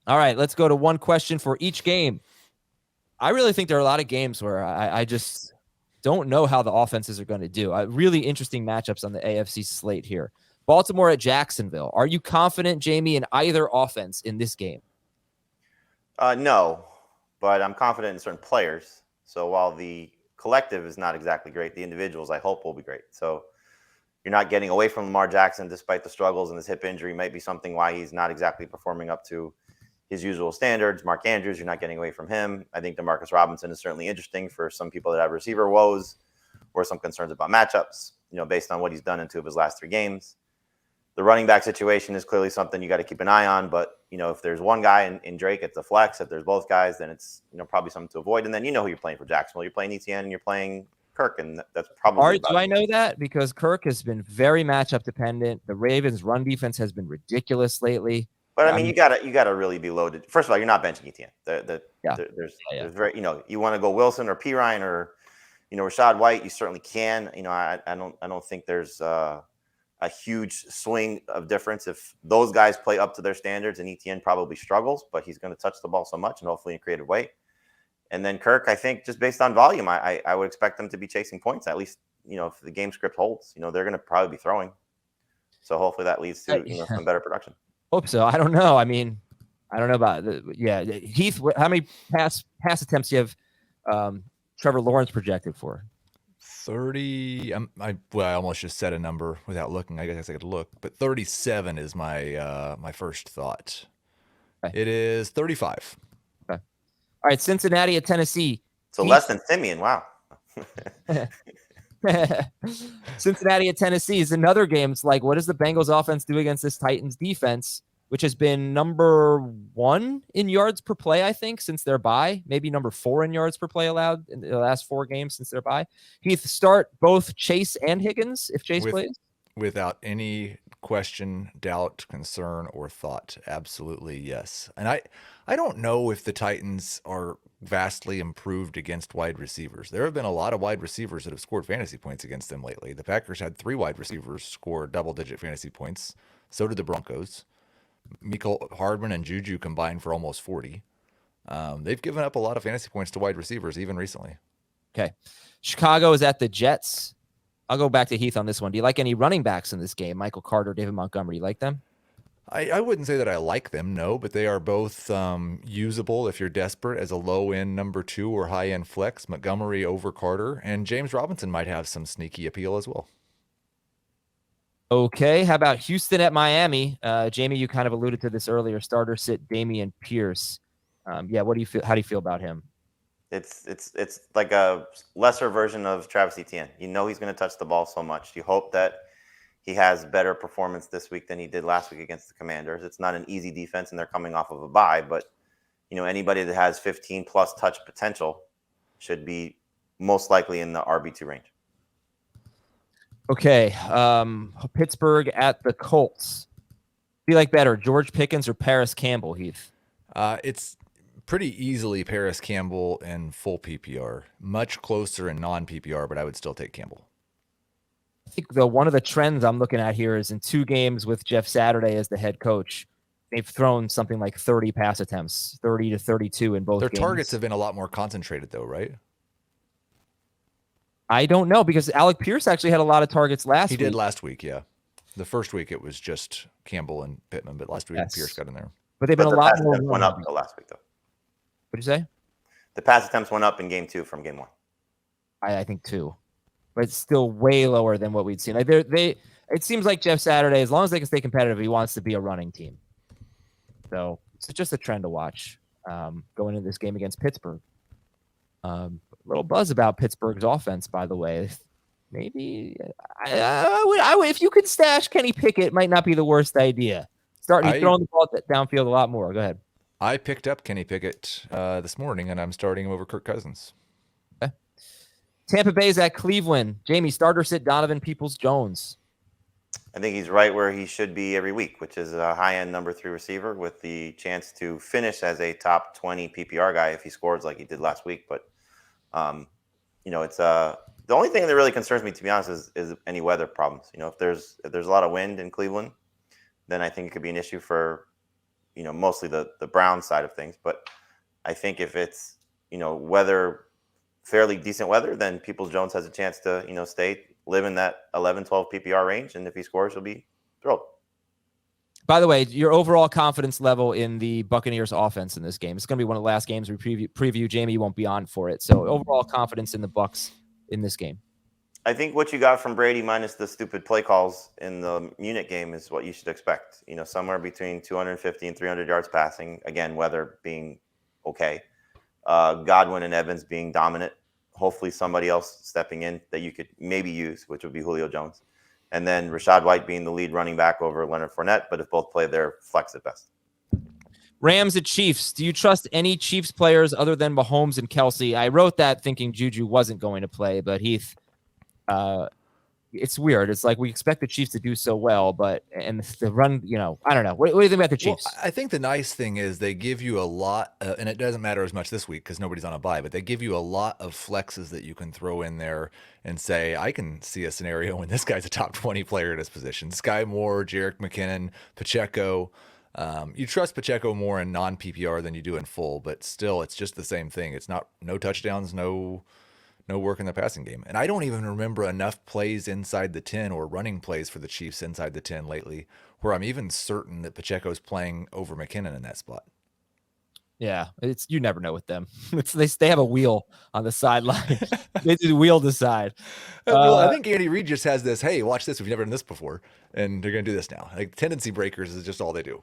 All right, let's go to one question for each game. I really think there are a lot of games where I just don't know how the offenses are going to do. Really interesting matchups on the AFC slate here. Baltimore at Jacksonville. Are you confident, Jamie, in either offense in this game? No, but I'm confident in certain players. So while the collective is not exactly great, the individuals I hope will be great. So you're not getting away from Lamar Jackson despite the struggles, and his hip injury might be something why he's not exactly performing up to his usual standards. Mark Andrews, you're not getting away from him. I think DeMarcus Robinson is certainly interesting for some people that have receiver woes or some concerns about matchups, based on what he's done in 2 of his last 3 games. The running back situation is clearly something you got to keep an eye on. But, if there's one guy in Drake, it's a flex. If there's both guys, then it's, probably something to avoid. And then who you're playing for Jacksonville. You're playing ETN and you're playing Kirk, and that's probably Do I know that? Because Kirk has been very matchup dependent. The Ravens' run defense has been ridiculous lately. But I mean, you gotta really be loaded. First of all, you're not benching ETN. There's very you want to go Wilson or P Ryan or Rashad White. You certainly can. I don't think there's a huge swing of difference if those guys play up to their standards, and ETN probably struggles, but he's going to touch the ball so much and hopefully in a creative way. And then Kirk, I think just based on volume, I would expect them to be chasing points, at least, if the game script holds. They're going to probably be throwing. So hopefully that leads to some better production. Hope so. I don't know. I mean, I don't know about Heath, how many pass attempts do you have Trevor Lawrence projected for? 30. I almost just said a number without looking. I guess I could look, but 37 is my my first thought. Okay. It is 35. Okay. All right, Cincinnati at Tennessee. So less than Simeon. Wow. Cincinnati at Tennessee is another game. It's like, what does the Bengals offense do against this Titans defense, which has been number 1 in yards per play, I think, since their bye, maybe number 4 in yards per play allowed in the last 4 games since their bye. Heath, start both Chase and Higgins if Chase plays? Without any question, doubt, concern, or thought. Absolutely, yes. And I don't know if the Titans are vastly improved against wide receivers. There have been a lot of wide receivers that have scored fantasy points against them lately. The Packers had 3 wide receivers score double-digit fantasy points. So did the Broncos. Mecole Hardman and Juju combined for almost 40. They've given up a lot of fantasy points to wide receivers even recently. Okay. Chicago is at the Jets. I'll go back to Heath on this one. Do you like any running backs in this game? Michael Carter, David Montgomery, you like them? I wouldn't say that I like them, no, but they are both usable if you're desperate as a low-end number 2 or high-end flex. Montgomery over Carter, and James Robinson might have some sneaky appeal as well. Okay, how about Houston at Miami? Jamie, you kind of alluded to this earlier. Starter sit Dameon Pierce. What do you feel? How do you feel about him? It's like a lesser version of Travis Etienne. He's going to touch the ball so much. You hope that he has better performance this week than he did last week against the Commanders. It's not an easy defense, and they're coming off of a bye. But anybody that has 15 plus touch potential should be most likely in the RB2 range. Okay, Pittsburgh at the Colts. Do you like better, George Pickens or Paris Campbell, Heath? It's pretty easily Paris Campbell in full PPR. Much closer in non-PPR, but I would still take Campbell. I think one of the trends I'm looking at here is in 2 games with Jeff Saturday as the head coach, they've thrown something like 30 pass attempts, 30 to 32 in both games. Their targets have been a lot more concentrated, though, right? I don't know, because Alec Pierce actually had a lot of targets last week. He did last week, yeah. The first week it was just Campbell and Pittman, but last week Pierce got in there. But they've been a lot more. Went up until last week, though. What'd you say? The pass attempts went up in game 2 from game 1. I think 2. But it's still way lower than what we'd seen. Like it seems like Jeff Saturday, as long as they can stay competitive, he wants to be a running team. So it's just a trend to watch going into this game against Pittsburgh. Little buzz about Pittsburgh's offense, by the way. Maybe I would, if you could stash Kenny Pickett, might not be the worst idea. He's throwing the ball downfield a lot more. Go ahead. I picked up Kenny Pickett this morning, and I'm starting him over Kirk Cousins. Okay. Tampa Bay's at Cleveland. Jamie, starter sit Donovan Peoples-Jones. I think he's right where he should be every week, which is a high-end number 3 receiver with the chance to finish as a top 20 PPR guy if he scores like he did last week. But it's the only thing that really concerns me, to be honest, is any weather problems. If there's a lot of wind in Cleveland, then I think it could be an issue for mostly the Browns side of things. But I think if it's fairly decent weather, then Peoples-Jones has a chance to live in that 11-12 PPR range, and if he scores, he'll be thrilled. By the way, your overall confidence level in the Buccaneers offense in this game. It's going to be one of the last games we preview. Jamie won't be on for it. So overall confidence in the Bucs in this game. I think what you got from Brady minus the stupid play calls in the Munich game is what you should expect. Somewhere between 250 and 300 yards passing. Again, weather being okay. Godwin and Evans being dominant. Hopefully somebody else stepping in that you could maybe use, which would be Julio Jones. And then Rachaad White being the lead running back over Leonard Fournette. But if both play, they're flex at best. Rams at Chiefs. Do you trust any Chiefs players other than Mahomes and Kelsey? I wrote that thinking Juju wasn't going to play, but Heath, it's weird. It's like we expect the Chiefs to do so well, and the run, I don't know. What do you think about the Chiefs? Well, I think the nice thing is they give you a lot, and it doesn't matter as much this week because nobody's on a bye, but they give you a lot of flexes that you can throw in there and say, I can see a scenario when this guy's a top 20 player at his position. Sky Moore, Jerick McKinnon, Pacheco. You trust Pacheco more in non-PPR than you do in full, but still, it's just the same thing. It's no touchdowns, no work in the passing game. And I don't even remember enough plays inside the 10 or running plays for the Chiefs inside the 10 lately where I'm even certain that Pacheco's playing over McKinnon in that spot. Yeah, you never know with them. They have a wheel on the sideline. They do wheel decide. Well, I think Andy Reid just has this, hey, watch this. We've never done this before. And they're going to do this now. Like tendency breakers is just all they do.